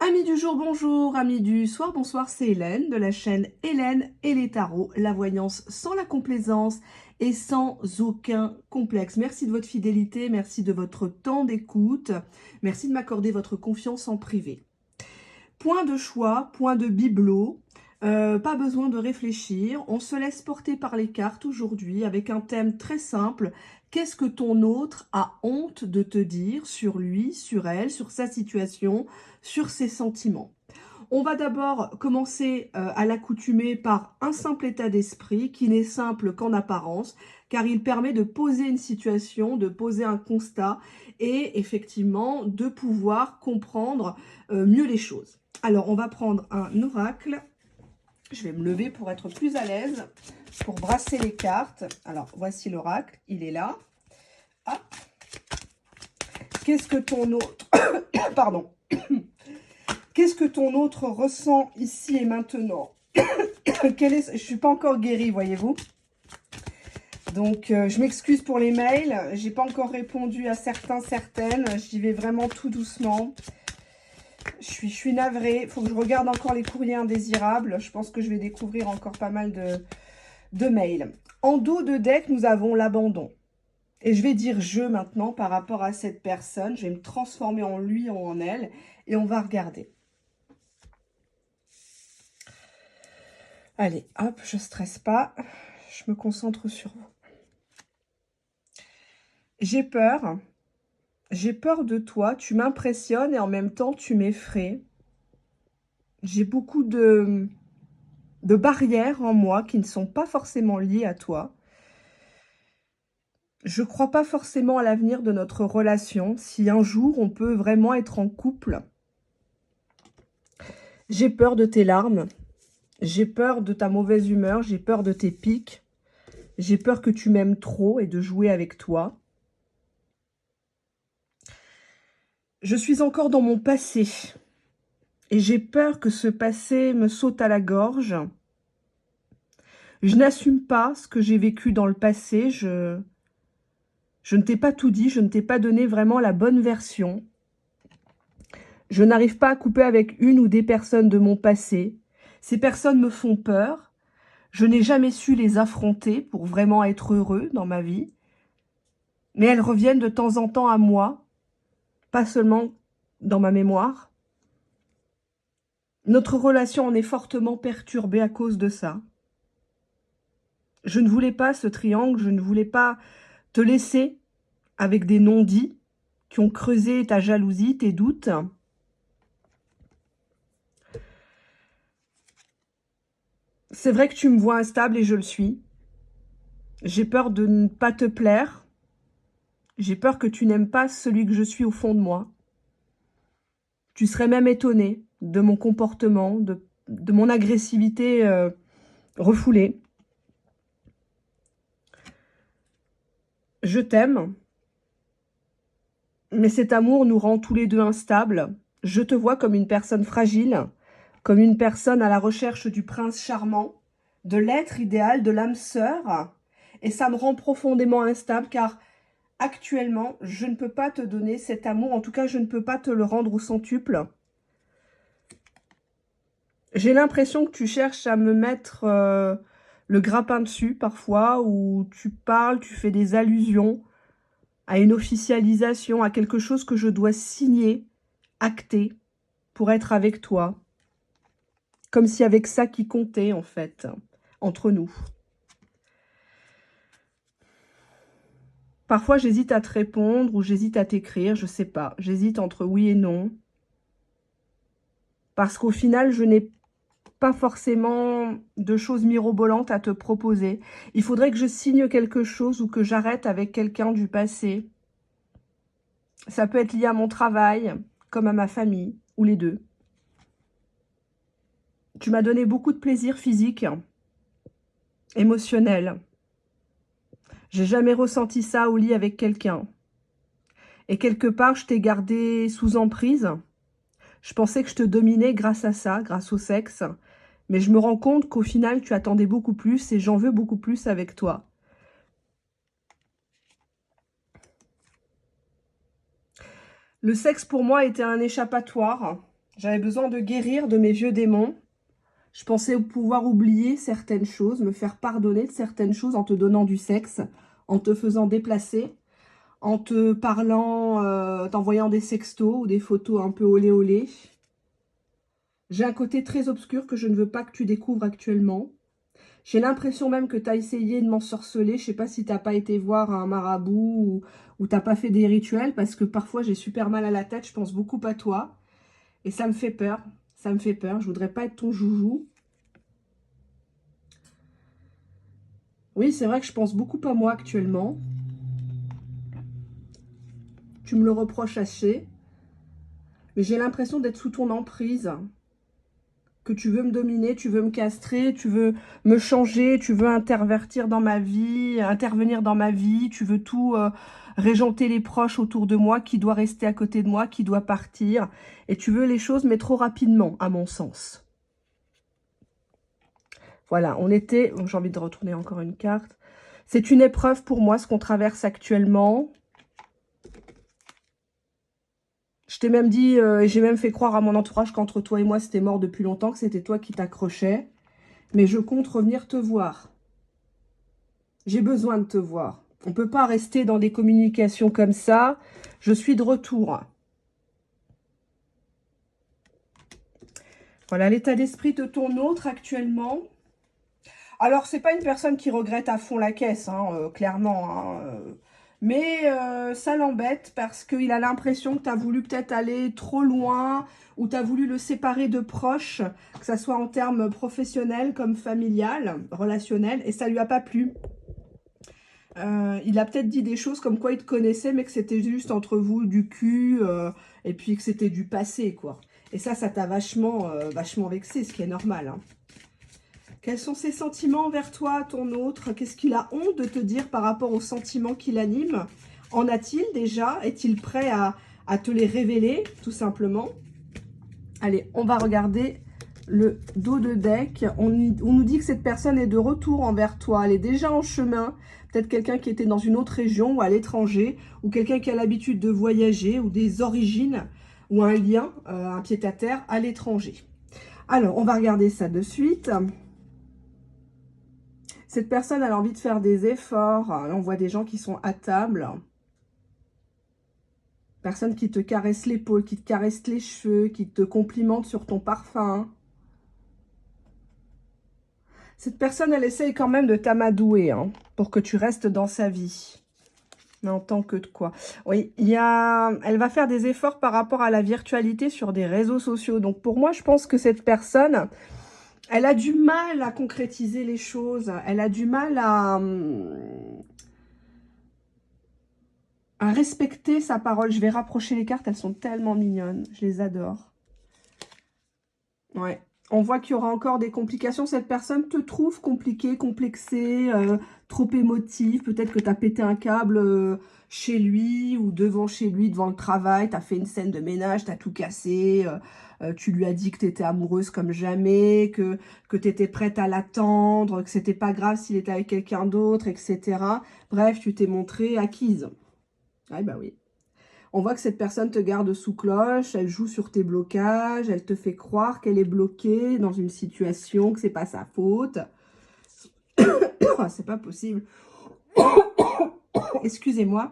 Amis du jour, bonjour, amis du soir, bonsoir, c'est Hélène de la chaîne Hélène et les tarots, la voyance sans la complaisance et sans aucun complexe. Merci de votre fidélité, merci de votre temps d'écoute, merci de m'accorder votre confiance en privé. Point de choix, point de bibelot, pas besoin de réfléchir, on se laisse porter par les cartes aujourd'hui avec un thème très simple. Qu'est-ce que ton autre a honte de te dire sur lui, sur elle, sur sa situation, sur ses sentiments? On va d'abord commencer à l'accoutumer par un simple état d'esprit qui n'est simple qu'en apparence, car il permet de poser une situation, de poser un constat et effectivement de pouvoir comprendre mieux les choses. Alors, on va prendre un oracle. Je vais me lever pour être plus à l'aise, pour brasser les cartes. Alors, voici l'oracle. Il est là. Hop. Qu'est-ce que ton autre... Pardon. Qu'est-ce que ton autre ressent ici et maintenant? Je ne suis pas encore guérie, voyez-vous. Donc, je m'excuse pour les mails. J'ai pas encore répondu à certaines. J'y vais vraiment tout doucement. Je suis navrée. Il faut que je regarde encore les courriers indésirables. Je pense que je vais découvrir encore pas mal de mails. En dos de deck, nous avons l'abandon. Et je vais dire « je » maintenant par rapport à cette personne. Je vais me transformer en lui ou en elle. Et on va regarder. Allez, hop, je ne stresse pas. Je me concentre sur vous. J'ai peur. J'ai peur de toi. Tu m'impressionnes et en même temps, tu m'effraies. J'ai beaucoup de barrières en moi qui ne sont pas forcément liées à toi. Je ne crois pas forcément à l'avenir de notre relation, si un jour on peut vraiment être en couple. J'ai peur de tes larmes, j'ai peur de ta mauvaise humeur, j'ai peur de tes pics, j'ai peur que tu m'aimes trop et de jouer avec toi. Je suis encore dans mon passé et j'ai peur que ce passé me saute à la gorge. Je n'assume pas ce que j'ai vécu dans le passé, je ne t'ai pas tout dit, je ne t'ai pas donné vraiment la bonne version. Je n'arrive pas à couper avec une ou des personnes de mon passé. Ces personnes me font peur. Je n'ai jamais su les affronter pour vraiment être heureux dans ma vie. Mais elles reviennent de temps en temps à moi, pas seulement dans ma mémoire. Notre relation en est fortement perturbée à cause de ça. Je ne voulais pas ce triangle, je ne voulais pas te laisser avec des non-dits qui ont creusé ta jalousie, tes doutes. C'est vrai que tu me vois instable et je le suis. J'ai peur de ne pas te plaire. J'ai peur que tu n'aimes pas celui que je suis au fond de moi. Tu serais même étonné de mon comportement, de mon agressivité refoulée. Je t'aime, mais cet amour nous rend tous les deux instables. Je te vois comme une personne fragile, comme une personne à la recherche du prince charmant, de l'être idéal, de l'âme sœur. Et ça me rend profondément instable car actuellement, je ne peux pas te donner cet amour. En tout cas, je ne peux pas te le rendre au centuple. J'ai l'impression que tu cherches à me mettre le grappin dessus parfois, où tu parles, tu fais des allusions à une officialisation, à quelque chose que je dois signer, acter, pour être avec toi. Comme si avec ça qui comptait, en fait, entre nous. Parfois, j'hésite à te répondre ou j'hésite à t'écrire, je sais pas. J'hésite entre oui et non. Parce qu'au final, je n'ai pas forcément de choses mirobolantes à te proposer. Il faudrait que je signe quelque chose ou que j'arrête avec quelqu'un du passé. Ça peut être lié à mon travail, comme à ma famille, ou les deux. Tu m'as donné beaucoup de plaisir physique, émotionnel. J'ai jamais ressenti ça au lit avec quelqu'un. Et quelque part, je t'ai gardé sous emprise. Je pensais que je te dominais grâce à ça, grâce au sexe. Mais je me rends compte qu'au final, tu attendais beaucoup plus et j'en veux beaucoup plus avec toi. Le sexe, pour moi, était un échappatoire J'avais besoin de guérir de mes vieux démons. Je pensais pouvoir oublier certaines choses, me faire pardonner de certaines choses en te donnant du sexe, en te faisant déplacer, en te parlant, t'envoyant des sextos ou des photos un peu olé olé. J'ai un côté très obscur que je ne veux pas que tu découvres actuellement. J'ai l'impression même que tu as essayé de m'ensorceler. Je sais pas si tu n'as pas été voir un marabout ou tu n'as pas fait des rituels parce que parfois j'ai super mal à la tête. Je pense beaucoup à toi et ça me fait peur. Ça me fait peur. Je voudrais pas être ton joujou. Oui, c'est vrai que je pense beaucoup à moi actuellement. Tu me le reproches assez. Mais j'ai l'impression d'être sous ton emprise. Que tu veux me dominer, tu veux me castrer, tu veux me changer, tu veux intervenir dans ma vie, tu veux tout régenter les proches autour de moi, qui doit rester à côté de moi, qui doit partir. Et tu veux les choses, mais trop rapidement, à mon sens. Voilà, on était... J'ai envie de retourner encore une carte. C'est une épreuve pour moi, ce qu'on traverse actuellement. Je t'ai même dit, j'ai même fait croire à mon entourage qu'entre toi et moi, c'était mort depuis longtemps, que c'était toi qui t'accrochais. Mais je compte revenir te voir. J'ai besoin de te voir. On ne peut pas rester dans des communications comme ça. Je suis de retour. Voilà l'état d'esprit de ton autre actuellement. Alors, c'est pas une personne qui regrette à fond la caisse, hein, clairement. Hein, mais ça l'embête parce qu'il a l'impression que tu as voulu peut-être aller trop loin ou tu as voulu le séparer de proches, que ce soit en termes professionnels comme familial, relationnel, et ça lui a pas plu. Il a peut-être dit des choses comme quoi il te connaissait, mais que c'était juste entre vous du cul, et puis que c'était du passé, quoi. Et ça t'a vachement, vachement vexé, ce qui est normal. Hein. Quels sont ses sentiments envers toi, ton autre? Qu'est-ce qu'il a honte de te dire par rapport aux sentiments qui l'animent? En a-t-il déjà? Est-il prêt à te les révéler, tout simplement? Allez, on va regarder le dos de deck. On nous dit que cette personne est de retour envers toi. Elle est déjà en chemin. Peut-être quelqu'un qui était dans une autre région ou à l'étranger, ou quelqu'un qui a l'habitude de voyager, ou des origines, ou un lien, un pied-à-terre à l'étranger. Alors, on va regarder ça de suite. Cette personne a envie de faire des efforts. Là, on voit des gens qui sont à table. Personne qui te caresse l'épaule, qui te caresse les cheveux, qui te complimente sur ton parfum. Cette personne, elle essaye quand même de t'amadouer, hein, pour que tu restes dans sa vie. Mais en tant que de quoi? Oui, elle va faire des efforts par rapport à la virtualité sur des réseaux sociaux. Donc pour moi, je pense que cette personne, elle a du mal à concrétiser les choses. Elle a du mal à respecter sa parole. Je vais rapprocher les cartes, elles sont tellement mignonnes. Je les adore. Ouais. On voit qu'il y aura encore des complications. Cette personne te trouve compliqué, complexé, trop émotif. Peut-être que tu as pété un câble chez lui ou devant chez lui, devant le travail. Tu as fait une scène de ménage, tu as tout cassé. Tu lui as dit que tu étais amoureuse comme jamais, que tu étais prête à l'attendre, que c'était pas grave s'il était avec quelqu'un d'autre, etc. Bref, tu t'es montrée acquise. Ah bah oui. On voit que cette personne te garde sous cloche, elle joue sur tes blocages, elle te fait croire qu'elle est bloquée dans une situation, que c'est pas sa faute. C'est pas possible. Excusez-moi,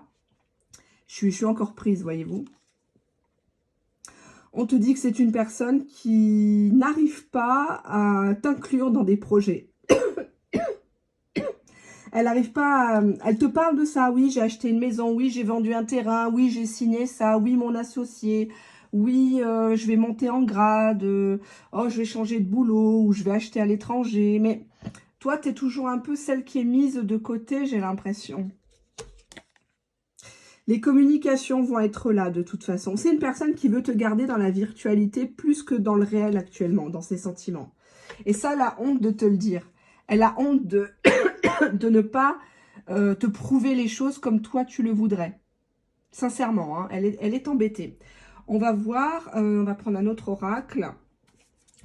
je suis encore prise, voyez-vous. On te dit que c'est une personne qui n'arrive pas à t'inclure dans des projets. Elle n'arrive pas à... Elle te parle de ça, oui, j'ai acheté une maison, oui, j'ai vendu un terrain, oui, j'ai signé ça, oui, mon associé, oui, je vais monter en grade, oh, je vais changer de boulot, ou je vais acheter à l'étranger. Mais toi, tu es toujours un peu celle qui est mise de côté, j'ai l'impression. Les communications vont être là, de toute façon. C'est une personne qui veut te garder dans la virtualité plus que dans le réel actuellement, dans ses sentiments. Et ça, elle a honte de te le dire. Elle a honte de... de ne pas te prouver les choses comme toi tu le voudrais. Sincèrement, hein, elle est embêtée. On va voir, on va prendre un autre oracle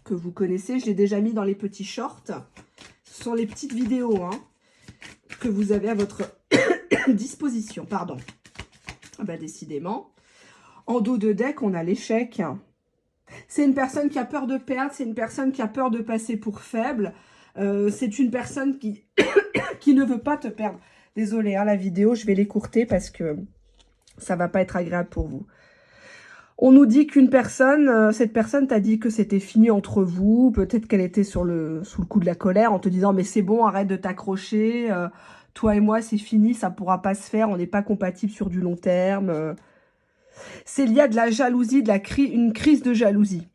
que vous connaissez. Je l'ai déjà mis dans les petits shorts. Ce sont les petites vidéos hein, que vous avez à votre disposition. Pardon. Ah bah, décidément. En dos de deck, on a l'échec. C'est une personne qui a peur de perdre, c'est une personne qui a peur de passer pour faible. C'est une personne qui, qui ne veut pas te perdre. Désolée, hein, la vidéo, je vais l'écourter parce que ça va pas être agréable pour vous. On nous dit qu'une personne, cette personne t'a dit que c'était fini entre vous. Peut-être qu'elle était sous le coup de la colère en te disant « Mais c'est bon, arrête de t'accrocher. Toi et moi, c'est fini, ça pourra pas se faire. On n'est pas compatibles sur du long terme. » C'est lié à de la jalousie, une crise de jalousie.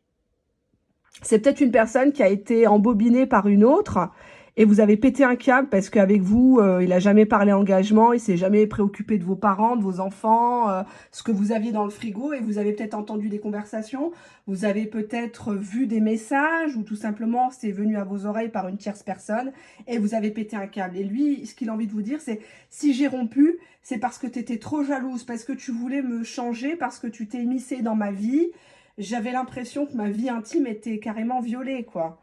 C'est peut-être une personne qui a été embobinée par une autre et vous avez pété un câble parce qu'avec vous, il n'a jamais parlé engagement, il s'est jamais préoccupé de vos parents, de vos enfants, ce que vous aviez dans le frigo et vous avez peut-être entendu des conversations, vous avez peut-être vu des messages ou tout simplement c'est venu à vos oreilles par une tierce personne et vous avez pété un câble. Et lui, ce qu'il a envie de vous dire, c'est si j'ai rompu, c'est parce que tu étais trop jalouse, parce que tu voulais me changer, parce que tu t'es immiscée dans ma vie. J'avais l'impression que ma vie intime était carrément violée, quoi.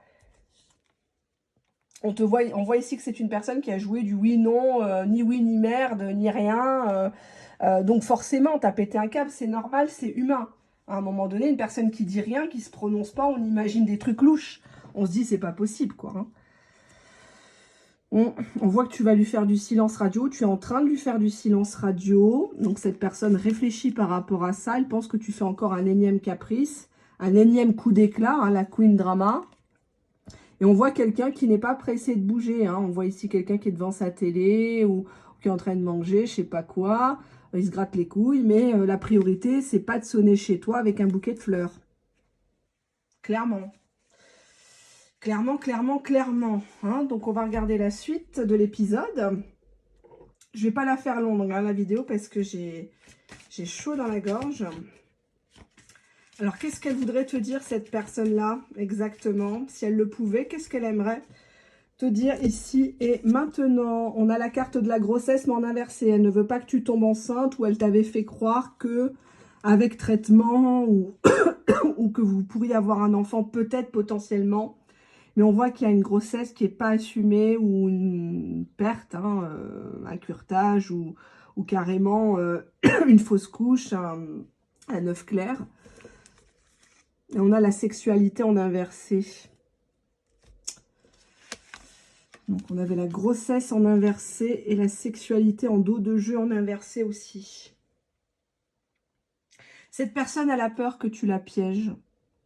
On voit ici que c'est une personne qui a joué du oui-non, ni oui, ni merde, ni rien. Donc forcément, t'as pété un câble, c'est normal, c'est humain. À un moment donné, une personne qui dit rien, qui se prononce pas, on imagine des trucs louches. On se dit, c'est pas possible, quoi. Hein. On voit que tu vas lui faire du silence radio. Tu es en train de lui faire du silence radio. Donc, cette personne réfléchit par rapport à ça. Elle pense que tu fais encore un énième caprice, un énième coup d'éclat, hein, la Queen Drama. Et on voit quelqu'un qui n'est pas pressé de bouger. Hein. On voit ici quelqu'un qui est devant sa télé ou qui est en train de manger, je sais pas quoi. Il se gratte les couilles. Mais la priorité, c'est pas de sonner chez toi avec un bouquet de fleurs. Clairement. Clairement, clairement, clairement. Hein. Donc, on va regarder la suite de l'épisode. Je vais pas la faire longue, hein, la vidéo, parce que j'ai chaud dans la gorge. Alors, qu'est-ce qu'elle voudrait te dire, cette personne-là, exactement? Si elle le pouvait, qu'est-ce qu'elle aimerait te dire ici et maintenant? On a la carte de la grossesse, mais en inversé. Elle ne veut pas que tu tombes enceinte ou elle t'avait fait croire que avec traitement ou, ou que vous pourriez avoir un enfant, peut-être potentiellement. Mais on voit qu'il y a une grossesse qui n'est pas assumée ou une perte, hein, un curetage ou carrément une fausse couche, un œuf clair. Et on a la sexualité en inversé. Donc on avait la grossesse en inversé et la sexualité en dos de jeu en inversé aussi. Cette personne, elle a peur que tu la pièges,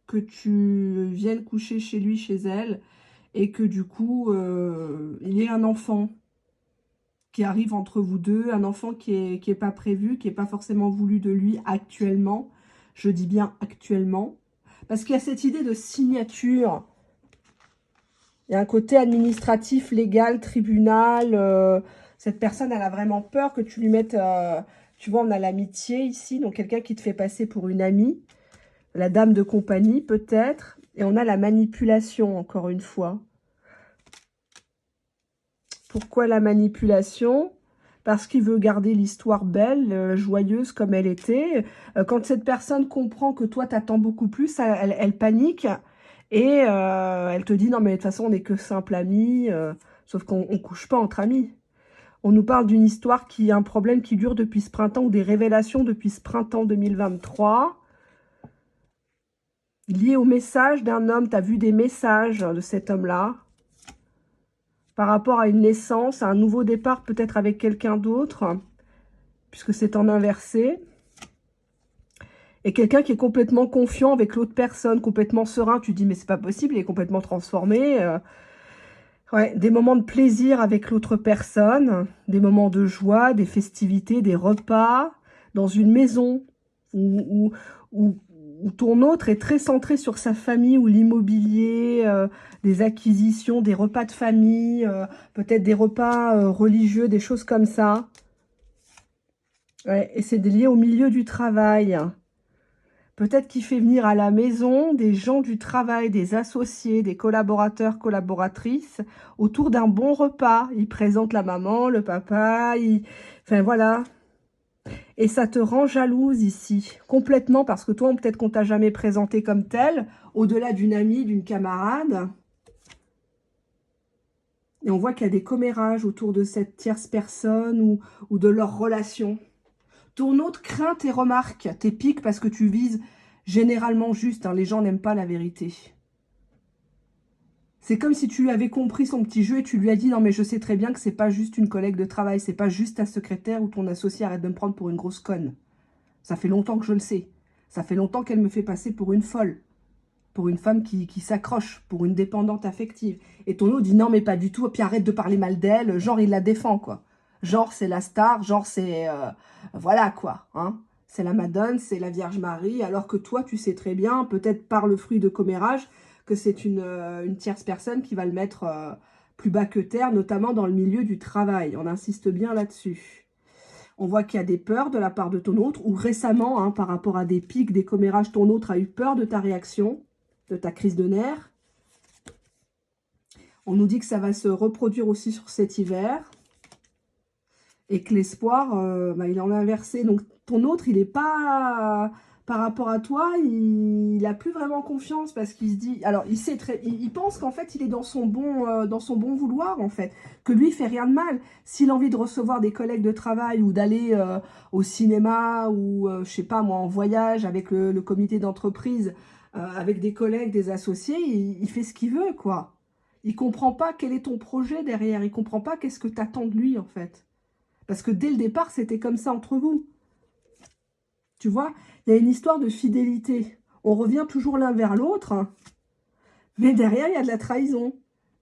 que tu viennes coucher chez lui, chez elle, et que du coup, il y ait un enfant qui arrive entre vous deux, un enfant qui est pas prévu, qui n'est pas forcément voulu de lui actuellement. Je dis bien actuellement. Parce qu'il y a cette idée de signature. Il y a un côté administratif, légal, tribunal. Cette personne, elle a vraiment peur que tu lui mettes... tu vois, on a l'amitié ici, donc quelqu'un qui te fait passer pour une amie. La dame de compagnie, peut-être. Et on a la manipulation, encore une fois. Pourquoi la manipulation? Parce qu'il veut garder l'histoire belle, joyeuse comme elle était. Quand cette personne comprend que toi, t'attends beaucoup plus, elle panique. Et elle te dit, non mais de toute façon, on n'est que simple amis. Sauf qu'on ne couche pas entre amis. On nous parle d'une histoire qui a un problème qui dure depuis ce printemps, ou des révélations depuis ce printemps 2023. Lié au message d'un homme, tu as vu des messages de cet homme-là par rapport à une naissance, à un nouveau départ peut-être avec quelqu'un d'autre, puisque c'est en inversé. Et quelqu'un qui est complètement confiant avec l'autre personne, complètement serein. Tu dis, mais c'est pas possible, il est complètement transformé. Ouais, des moments de plaisir avec l'autre personne, des moments de joie, des festivités, des repas, dans une maison où ton autre est très centré sur sa famille ou l'immobilier, des acquisitions, des repas de famille, peut-être des repas religieux, des choses comme ça. Ouais, et c'est lié au milieu du travail. Peut-être qu'il fait venir à la maison des gens du travail, des associés, des collaborateurs, collaboratrices, autour d'un bon repas. Il présente la maman, le papa, enfin voilà. Et ça te rend jalouse ici, complètement, parce que toi, peut-être qu'on t'a jamais présenté comme tel, au-delà d'une amie, d'une camarade. Et on voit qu'il y a des commérages autour de cette tierce personne ou de leur relation. Ton autre craint tes remarques, tes piques, parce que tu vises généralement juste, hein, les gens n'aiment pas la vérité. C'est comme si tu lui avais compris son petit jeu et tu lui as dit « Non, mais je sais très bien que c'est pas juste une collègue de travail, c'est pas juste ta secrétaire ou ton associé, arrête de me prendre pour une grosse conne. Ça fait longtemps que je le sais. Ça fait longtemps qu'elle me fait passer pour une folle, pour une femme qui s'accroche, pour une dépendante affective. » Et ton autre dit « Non, mais pas du tout, et puis arrête de parler mal d'elle. » Genre, il la défend, quoi. Genre, c'est la star, genre, c'est... voilà, quoi, hein. C'est la Madone, c'est la Vierge Marie, alors que toi, tu sais très bien, peut-être par le fruit de commérage, que c'est une tierce personne qui va le mettre plus bas que terre, notamment dans le milieu du travail. On insiste bien là-dessus. On voit qu'il y a des peurs de la part de ton autre, ou récemment, hein, par rapport à des pics, des commérages, ton autre a eu peur de ta réaction, de ta crise de nerfs. On nous dit que ça va se reproduire aussi sur cet hiver. Et que l'espoir, il en a inversé. Donc, ton autre, il n'est pas... par rapport à toi, il n'a plus vraiment confiance parce qu'il se dit... Alors, il pense qu'en fait, il est dans son bon vouloir, en fait. Que lui, il fait rien de mal. S'il a envie de recevoir des collègues de travail ou d'aller au cinéma ou, je sais pas moi, en voyage avec le comité d'entreprise, avec des collègues, des associés, il fait ce qu'il veut, quoi. Il comprend pas quel est ton projet derrière. Il comprend pas qu'est-ce que tu attends de lui, en fait. Parce que dès le départ, c'était comme ça entre vous. Tu vois, il y a une histoire de fidélité. On revient toujours l'un vers l'autre, hein, mais derrière, il y a de la trahison.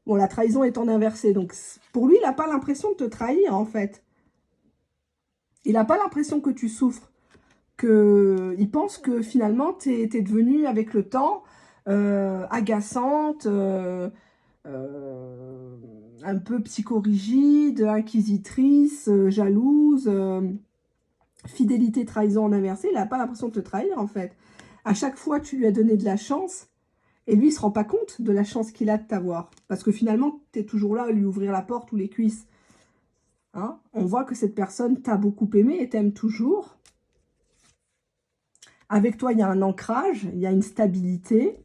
Bon, la trahison étant inversée. Donc, pour lui, il n'a pas l'impression de te trahir, en fait. Il n'a pas l'impression que tu souffres. Il pense que finalement, tu es devenue, avec le temps, agaçante, un peu psychorigide, inquisitrice, jalouse, fidélité, trahison en inversé, il n'a pas l'impression de te trahir en fait. À chaque fois, tu lui as donné de la chance et lui, il ne se rend pas compte de la chance qu'il a de t'avoir. Parce que finalement, tu es toujours là à lui ouvrir la porte ou les cuisses. Hein? On voit que cette personne t'a beaucoup aimé et t'aime toujours. Avec toi, il y a un ancrage, il y a une stabilité.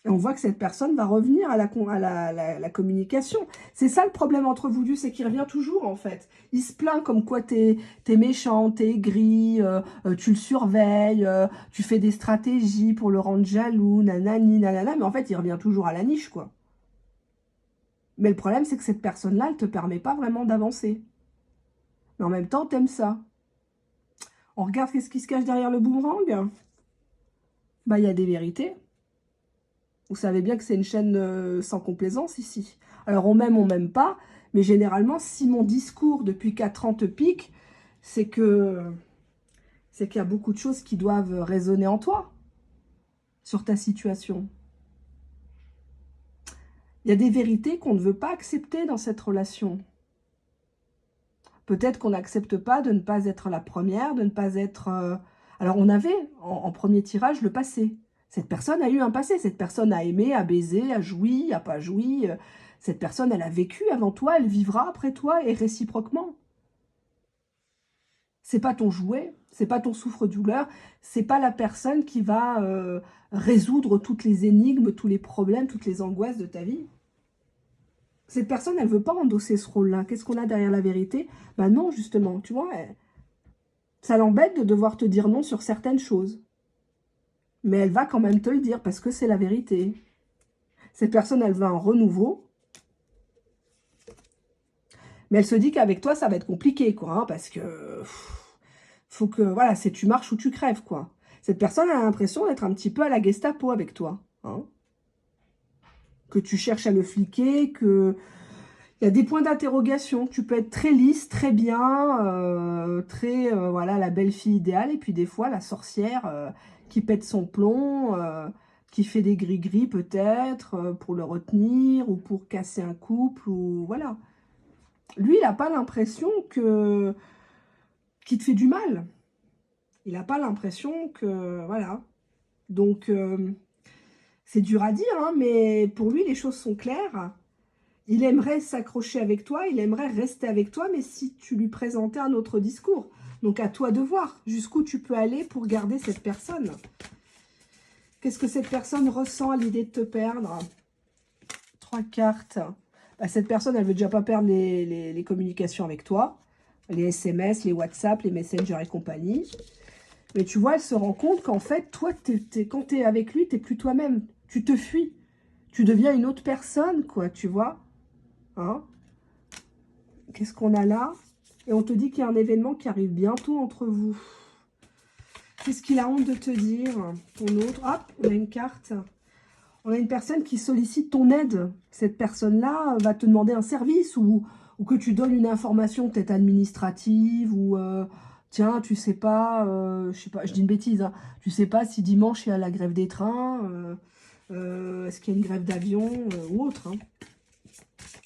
Et on voit que cette personne va revenir à la communication. C'est ça le problème entre vous deux, c'est qu'il revient toujours en fait. Il se plaint comme quoi t'es méchant, t'es aigri, tu le surveilles, tu fais des stratégies pour le rendre jaloux, nanani, nanana, mais en fait il revient toujours à la niche quoi. Mais le problème c'est que cette personne-là, elle te permet pas vraiment d'avancer. Mais en même temps, t'aimes ça. On regarde qu'est-ce qui se cache derrière le boomerang. Bah il y a des vérités. Vous savez bien que c'est une chaîne sans complaisance ici. Alors on m'aime pas, mais généralement, si mon discours depuis 4 ans te pique, c'est qu'il y a beaucoup de choses qui doivent résonner en toi, sur ta situation. Il y a des vérités qu'on ne veut pas accepter dans cette relation. Peut-être qu'on n'accepte pas de ne pas être la première, de ne pas être... Alors on avait en premier tirage le passé. Cette personne a eu un passé, cette personne a aimé, a baisé, a joui, a pas joui. Cette personne, elle a vécu avant toi, elle vivra après toi et réciproquement. C'est pas ton jouet, c'est pas ton souffre-douleur, c'est pas la personne qui va résoudre toutes les énigmes, tous les problèmes, toutes les angoisses de ta vie. Cette personne, elle veut pas endosser ce rôle-là. Qu'est-ce qu'on a derrière la vérité? Ben non, justement, tu vois, ça l'embête de devoir te dire non sur certaines choses. Mais elle va quand même te le dire parce que c'est la vérité. Cette personne, elle veut un renouveau. Mais elle se dit qu'avec toi, ça va être compliqué, quoi. Hein, parce que... faut que... Voilà, c'est tu marches ou tu crèves, quoi. Cette personne a l'impression d'être un petit peu à la Gestapo avec toi. Hein, que tu cherches à le fliquer, que... Il y a des points d'interrogation. Tu peux être très lisse, très bien, voilà, la belle fille idéale. Et puis des fois, la sorcière qui pète son plomb, qui fait des gris-gris peut-être, pour le retenir ou pour casser un couple, ou voilà. Lui, il n'a pas l'impression qu'il te fait du mal. Il n'a pas l'impression que... Voilà. Donc, c'est dur à dire, hein, mais pour lui, les choses sont claires. Il aimerait s'accrocher avec toi, il aimerait rester avec toi, mais si tu lui présentais un autre discours. Donc, à toi de voir jusqu'où tu peux aller pour garder cette personne. Qu'est-ce que cette personne ressent à l'idée de te perdre? 3 cartes. Bah, cette personne, elle veut déjà pas perdre les communications avec toi. Les SMS, les WhatsApp, les Messenger et compagnie. Mais tu vois, elle se rend compte qu'en fait, toi, quand tu es avec lui, tu n'es plus toi-même. Tu te fuis. Tu deviens une autre personne, quoi, tu vois. Hein? Qu'est-ce qu'on a là? Et on te dit qu'il y a un événement qui arrive bientôt entre vous. Qu'est-ce qu'il a honte de te dire? Ton autre. Hop, on a une carte. On a une personne qui sollicite ton aide. Cette personne-là va te demander un service ou que tu donnes une information peut-être administrative ou tiens, tu sais pas, je sais pas, je dis une bêtise, hein, tu sais pas si dimanche il y a la grève des trains, est-ce qu'il y a une grève d'avion ou autre. Hein.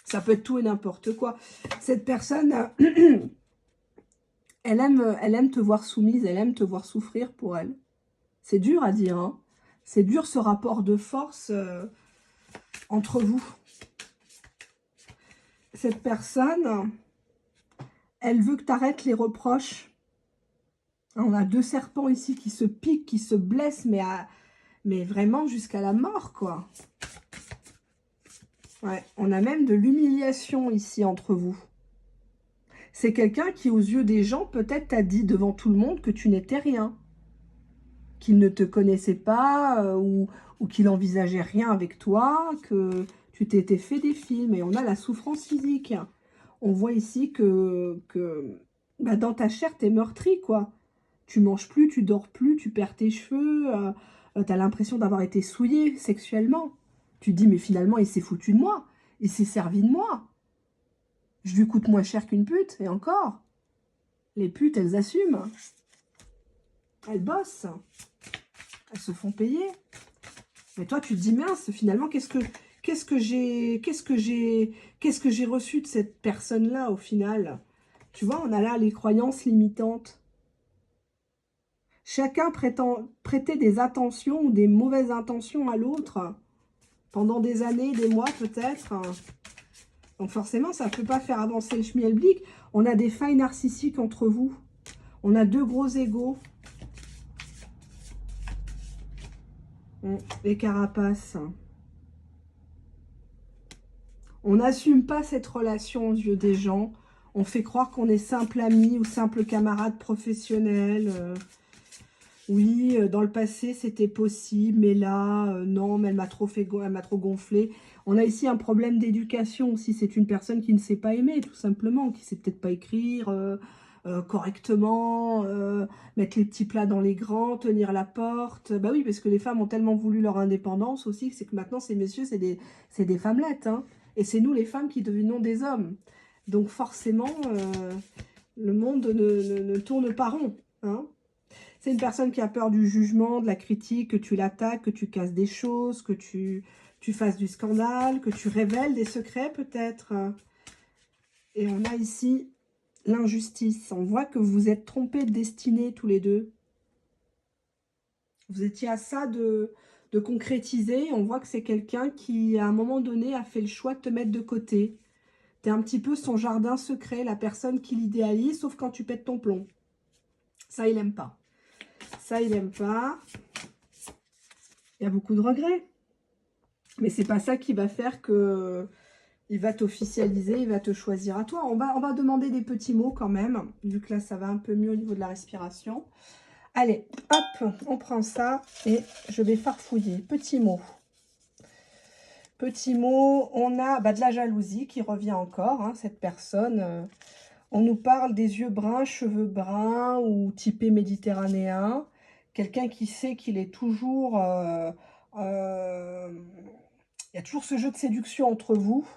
Ça peut être tout et n'importe quoi. Cette personne, elle aime te voir soumise, elle aime te voir souffrir pour elle. C'est dur à dire, hein. C'est dur ce rapport de force entre vous. Cette personne, elle veut que tu arrêtes les reproches. On a 2 serpents ici qui se piquent, qui se blessent, mais vraiment jusqu'à la mort, quoi. Ouais, on a même de l'humiliation ici entre vous. C'est quelqu'un qui, aux yeux des gens, peut-être t'a dit devant tout le monde que tu n'étais rien. Qu'il ne te connaissait pas ou qu'il envisageait rien avec toi, que tu t'étais fait des films. Et on a la souffrance physique. On voit ici que bah, dans ta chair, tu es meurtri, quoi. Tu manges plus, tu dors plus, tu perds tes cheveux, tu as l'impression d'avoir été souillé sexuellement. Tu te dis, mais finalement, il s'est foutu de moi, il s'est servi de moi. Je lui coûte moins cher qu'une pute, et encore. Les putes, elles assument. Elles bossent. Elles se font payer. Mais toi, tu te dis, mince, finalement, qu'est-ce que j'ai reçu de cette personne-là, au final? Tu vois, on a là les croyances limitantes. Chacun prêtait des attentions ou des mauvaises intentions à l'autre pendant des années, des mois peut-être. Donc forcément, ça ne peut pas faire avancer le schmilblick. On a des failles narcissiques entre vous. On a 2 gros égos. Les carapaces. On n'assume pas cette relation aux yeux des gens. On fait croire qu'on est simple ami ou simple camarade professionnel. Oui, dans le passé, c'était possible, mais là, non, mais elle m'a trop gonflé. On a ici un problème d'éducation aussi. C'est une personne qui ne sait pas aimer, tout simplement, qui ne sait peut-être pas écrire correctement, mettre les petits plats dans les grands, tenir la porte. Bah oui, parce que les femmes ont tellement voulu leur indépendance aussi, c'est que maintenant, ces messieurs, c'est des femmelettes. Hein. Et c'est nous, les femmes, qui devenons des hommes. Donc forcément, le monde ne tourne pas rond. Hein. C'est une personne qui a peur du jugement, de la critique, que tu l'attaques, que tu casses des choses, que tu fasses du scandale, que tu révèles des secrets peut-être. Et on a ici l'injustice. On voit que vous vous êtes trompés de destinée tous les deux. Vous étiez à ça de concrétiser. On voit que c'est quelqu'un qui, à un moment donné, a fait le choix de te mettre de côté. Tu es un petit peu son jardin secret, la personne qui l'idéalise, sauf quand tu pètes ton plomb. Ça, il n'aime pas. Ça, il n'aime pas. Il y a beaucoup de regrets. Mais c'est pas ça qui va faire que il va t'officialiser, il va te choisir à toi. On va demander des petits mots quand même, vu que là, ça va un peu mieux au niveau de la respiration. Allez, hop, on prend ça et je vais farfouiller. Petits mots. Petits mots, on a de la jalousie qui revient encore, hein, cette personne. On nous parle des yeux bruns, cheveux bruns ou typés méditerranéens. Quelqu'un qui sait qu'il est toujours... il y a toujours ce jeu de séduction entre vous.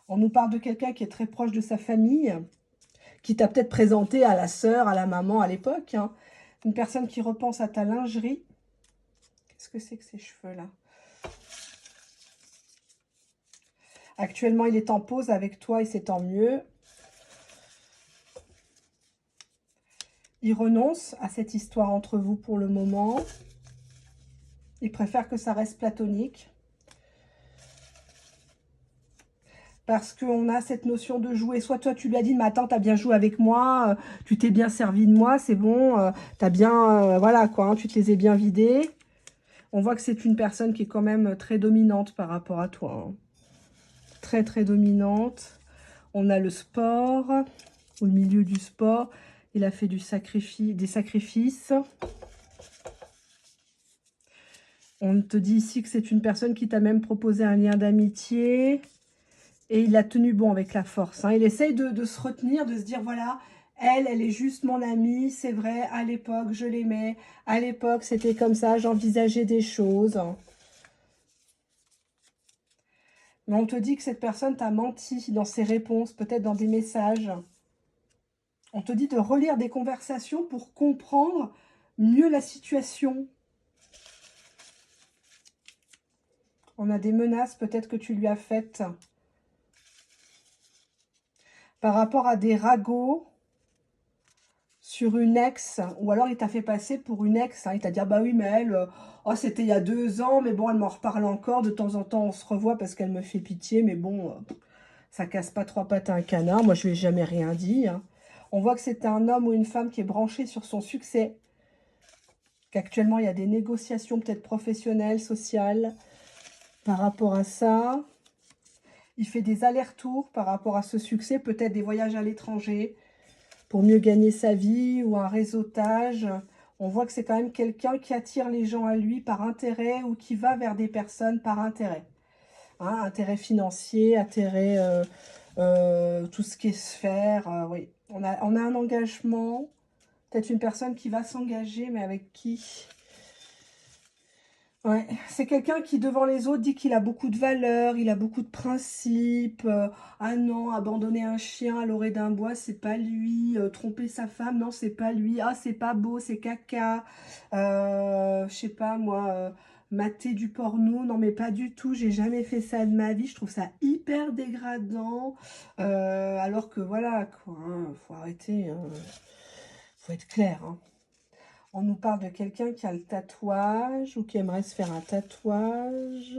On nous parle de quelqu'un qui est très proche de sa famille, qui t'a peut-être présenté à la sœur, à la maman à l'époque. Hein. Une personne qui repense à ta lingerie. Qu'est-ce que c'est que ces cheveux-là? Actuellement, il est en pause avec toi et c'est tant mieux. Il renonce à cette histoire entre vous pour le moment. Il préfère que ça reste platonique. Parce qu'on a cette notion de jouer. Soit toi, tu lui as dit, mais attends, tu as bien joué avec moi, tu t'es bien servi de moi, c'est bon, tu as bien, voilà quoi, hein, tu te les ai bien vidés. On voit que c'est une personne qui est quand même très dominante par rapport à toi. Hein. Très, très dominante. On a le sport, au milieu du sport. Il a fait des sacrifices. On te dit ici que c'est une personne qui t'a même proposé un lien d'amitié. Et il a tenu bon avec la force. Hein. Il essaye de se retenir, de se dire, voilà, elle est juste mon amie. C'est vrai, à l'époque, je l'aimais. À l'époque, c'était comme ça, j'envisageais des choses. Mais on te dit que cette personne t'a menti dans ses réponses, peut-être dans des messages. On te dit de relire des conversations pour comprendre mieux la situation. On a des menaces peut-être que tu lui as faites par rapport à des ragots sur une ex, ou alors il t'a fait passer pour une ex. Hein. Il t'a dit, ah bah oui, mais elle, oh, c'était il y a 2 ans, mais bon, elle m'en reparle encore. De temps en temps, on se revoit parce qu'elle me fait pitié, mais bon, ça casse pas 3 pattes à un canard. Moi, je lui ai jamais rien dit. Hein. On voit que c'est un homme ou une femme qui est branché sur son succès. Qu'actuellement, il y a des négociations peut-être professionnelles, sociales, par rapport à ça. Il fait des allers-retours par rapport à ce succès, peut-être des voyages à l'étranger pour mieux gagner sa vie ou un réseautage. On voit que c'est quand même quelqu'un qui attire les gens à lui par intérêt ou qui va vers des personnes par intérêt. Hein, intérêt financier, intérêt, tout ce qui est sphère. Oui, on a un engagement, peut-être une personne qui va s'engager, mais avec qui? Ouais, c'est quelqu'un qui, devant les autres, dit qu'il a beaucoup de valeurs, il a beaucoup de principes. Ah non, abandonner un chien à l'orée d'un bois, c'est pas lui. Tromper sa femme, non, c'est pas lui. Ah, c'est pas beau, c'est caca. Je sais pas, moi, mater du porno, non, mais pas du tout. J'ai jamais fait ça de ma vie. Je trouve ça hyper dégradant. Alors que voilà, quoi, hein, faut arrêter. Hein. Faut être clair, hein. On nous parle de quelqu'un qui a le tatouage ou qui aimerait se faire un tatouage.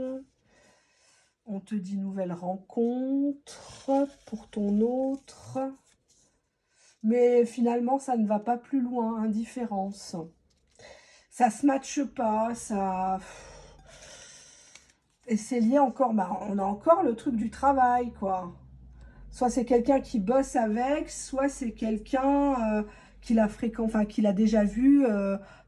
On te dit nouvelle rencontre pour ton autre. Mais finalement, ça ne va pas plus loin, indifférence. Ça se matche pas, ça... Et c'est lié encore, bah, on a encore le truc du travail, quoi. Soit c'est quelqu'un qui bosse avec, soit c'est quelqu'un qu'il a enfin qu'il a déjà vu.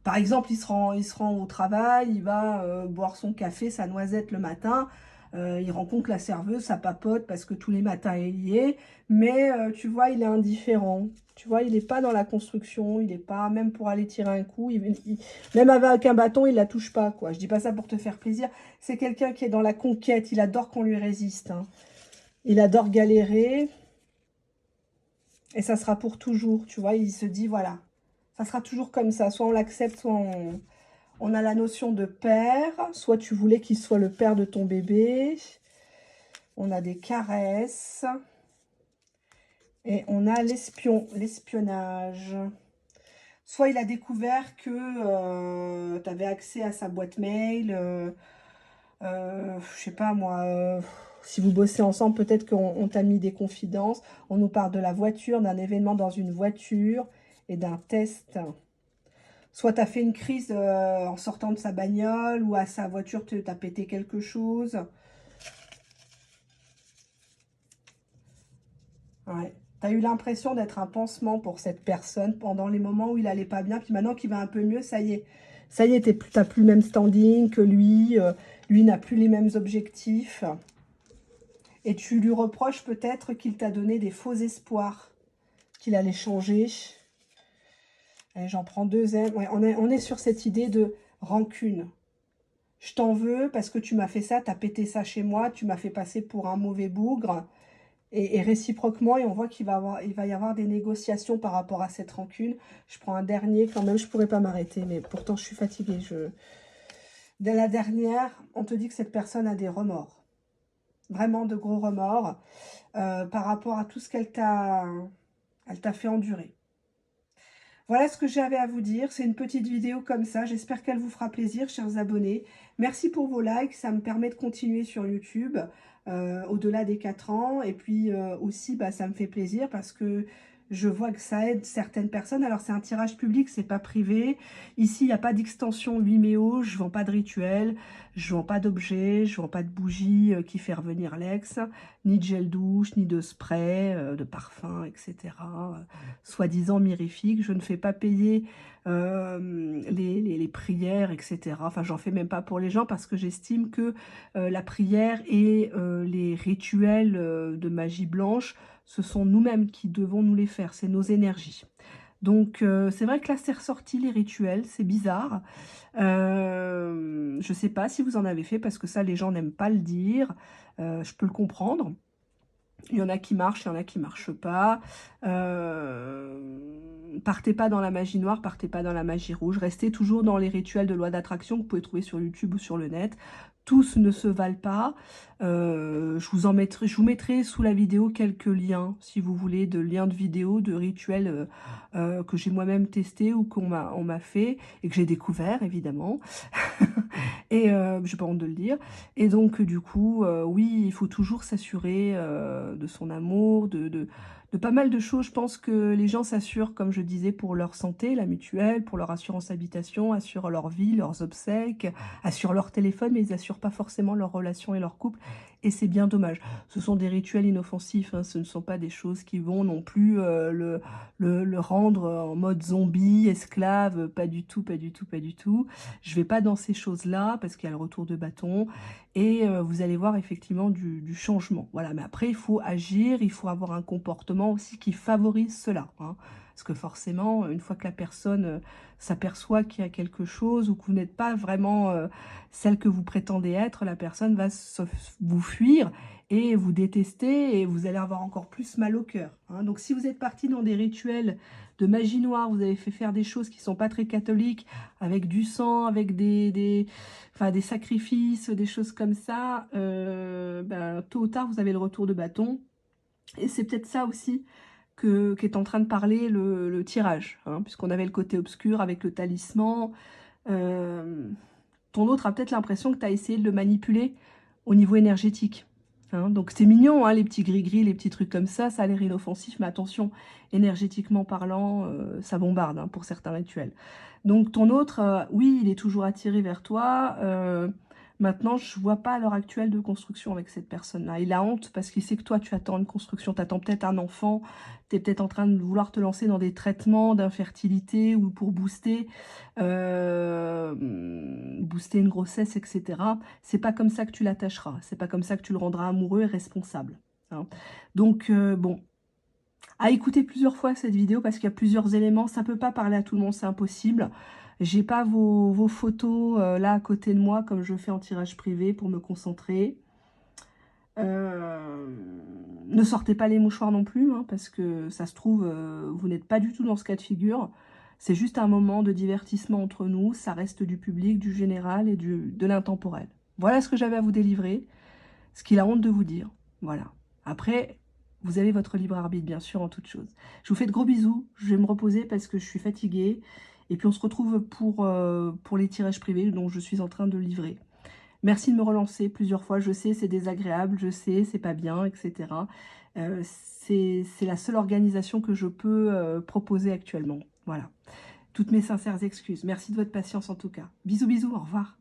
Par exemple, il se rend au travail, il va boire son café, sa noisette le matin. Il rencontre la serveuse, ça papote parce que tous les matins il y est. Mais tu vois, il est indifférent. Tu vois, il n'est pas dans la construction, il n'est pas, même pour aller tirer un coup, même avec un bâton, il ne la touche pas, quoi. Je dis pas ça pour te faire plaisir. C'est quelqu'un qui est dans la conquête, il adore qu'on lui résiste. Hein. Il adore galérer et ça sera pour toujours, tu vois. Il se dit, voilà, ça sera toujours comme ça. Soit on l'accepte, soit on a la notion de père. Soit tu voulais qu'il soit le père de ton bébé. On a des caresses. Et on a l'espionnage. Soit il a découvert que tu avais accès à sa boîte mail. Je sais pas moi, si vous bossez ensemble, peut-être qu'on t'a mis des confidences. On nous parle de la voiture, d'un événement dans une voiture et d'un test. Soit tu as fait une crise en sortant de sa bagnole ou à sa voiture, tu as pété quelque chose. Ouais. Tu as eu l'impression d'être un pansement pour cette personne pendant les moments où il allait pas bien. Puis maintenant qu'il va un peu mieux, ça y est. Ça y est, tu n'as plus le même standing que lui. Lui n'a plus les mêmes objectifs. Et tu lui reproches peut-être qu'il t'a donné des faux espoirs, qu'il allait changer. J'en prends 2. Ouais, on est sur cette idée de rancune. Je t'en veux parce que tu m'as fait ça, tu as pété ça chez moi, tu m'as fait passer pour un mauvais bougre. Et réciproquement, et on voit il va y avoir des négociations par rapport à cette rancune. Je prends un dernier quand même, je ne pourrais pas m'arrêter, mais pourtant je suis fatiguée. Dès la dernière, on te dit que cette personne a des remords. Vraiment de gros remords par rapport à tout ce qu'elle t'a fait endurer. Voilà ce que j'avais à vous dire. C'est une petite vidéo comme ça. J'espère qu'elle vous fera plaisir, chers abonnés. Merci pour vos likes. Ça me permet de continuer sur YouTube au-delà des 4 ans. Et puis aussi, bah, ça me fait plaisir parce que Je vois que ça aide certaines personnes. Alors, c'est un tirage public, c'est pas privé. Ici, il n'y a pas d'extension Vimeo. Je vends pas de rituel. Je vends pas d'objets. Je vends pas de bougies qui fait revenir l'ex. Ni de gel douche, ni de spray, de parfum, etc. Soi-disant mirifique. Je ne fais pas payer les prières, etc. Enfin, j'en fais même pas pour les gens parce que j'estime que la prière et les rituels de magie blanche, ce sont nous-mêmes qui devons nous les faire, c'est nos énergies. Donc, c'est vrai que là, c'est ressorti les rituels, c'est bizarre. Je ne sais pas si vous en avez fait, parce que ça, les gens n'aiment pas le dire. Je peux le comprendre. Il y en a qui marchent, il y en a qui ne marchent pas. Partez pas dans la magie noire, partez pas dans la magie rouge. Restez toujours dans les rituels de loi d'attraction que vous pouvez trouver sur YouTube ou sur le net. Tous ne se valent pas. Je vous mettrai sous la vidéo quelques liens, si vous voulez, de liens de vidéos, de rituels que j'ai moi-même testé ou on m'a fait et que j'ai découvert, évidemment. Et j'ai pas honte de le dire. Et donc, du coup, oui, il faut toujours s'assurer de son amour, de pas mal de choses. Je pense que les gens s'assurent, comme je disais, pour leur santé, la mutuelle, pour leur assurance habitation, assurent leur vie, leurs obsèques, assurent leur téléphone, mais ils assurent pas forcément leur relation et leur couple. Et c'est bien dommage. Ce sont des rituels inoffensifs, hein, ce ne sont pas des choses qui vont non plus le rendre en mode zombie, esclave, pas du tout, pas du tout, pas du tout. Je vais pas dans ces choses-là parce qu'il y a le retour de bâton et vous allez voir effectivement du changement. Voilà, mais après, il faut agir, il faut avoir un comportement aussi qui favorise cela, hein. Parce que forcément, une fois que la personne s'aperçoit qu'il y a quelque chose ou que vous n'êtes pas vraiment celle que vous prétendez être, la personne va vous fuir et vous détester et vous allez avoir encore plus mal au cœur, hein. Donc, si vous êtes parti dans des rituels de magie noire, vous avez fait faire des choses qui ne sont pas très catholiques, avec du sang, avec enfin, des sacrifices, des choses comme ça, ben, tôt ou tard, vous avez le retour de bâton. Et c'est peut-être ça aussi qu'est en train de parler le tirage, hein, puisqu'on avait le côté obscur avec le talisman. Euh, Ton autre a peut-être l'impression que tu as essayé de le manipuler au niveau énergétique, hein. Donc c'est mignon, hein, les petits gris-gris, les petits trucs comme ça a l'air inoffensif, mais attention, énergétiquement parlant, ça bombarde, hein, pour certains rituels. Donc ton autre, oui, il est toujours attiré vers toi. Maintenant, je vois pas à l'heure actuelle de construction avec cette personne-là. Il a honte parce qu'il sait que toi, tu attends une construction, tu attends peut-être un enfant, tu es peut-être en train de vouloir te lancer dans des traitements d'infertilité ou pour booster une grossesse, etc. C'est pas comme ça que tu l'attacheras, c'est pas comme ça que tu le rendras amoureux et responsable, hein. Donc, bon, à écouter plusieurs fois cette vidéo parce qu'il y a plusieurs éléments. Ça peut pas parler à tout le monde, c'est impossible. J'ai pas vos photos là à côté de moi comme je fais en tirage privé pour me concentrer. Ne sortez pas les mouchoirs non plus, hein, parce que ça se trouve, vous n'êtes pas du tout dans ce cas de figure. C'est juste un moment de divertissement entre nous. Ça reste du public, du général et de l'intemporel. Voilà ce que j'avais à vous délivrer. Ce qu'il a honte de vous dire. Voilà. Après, vous avez votre libre arbitre, bien sûr, en toute chose. Je vous fais de gros bisous. Je vais me reposer parce que je suis fatiguée. Et puis, on se retrouve pour les tirages privés dont je suis en train de livrer. Merci de me relancer plusieurs fois. Je sais, c'est désagréable. Je sais, c'est pas bien, etc. C'est la seule organisation que je peux proposer actuellement. Voilà. Toutes mes sincères excuses. Merci de votre patience en tout cas. Bisous, bisous. Au revoir.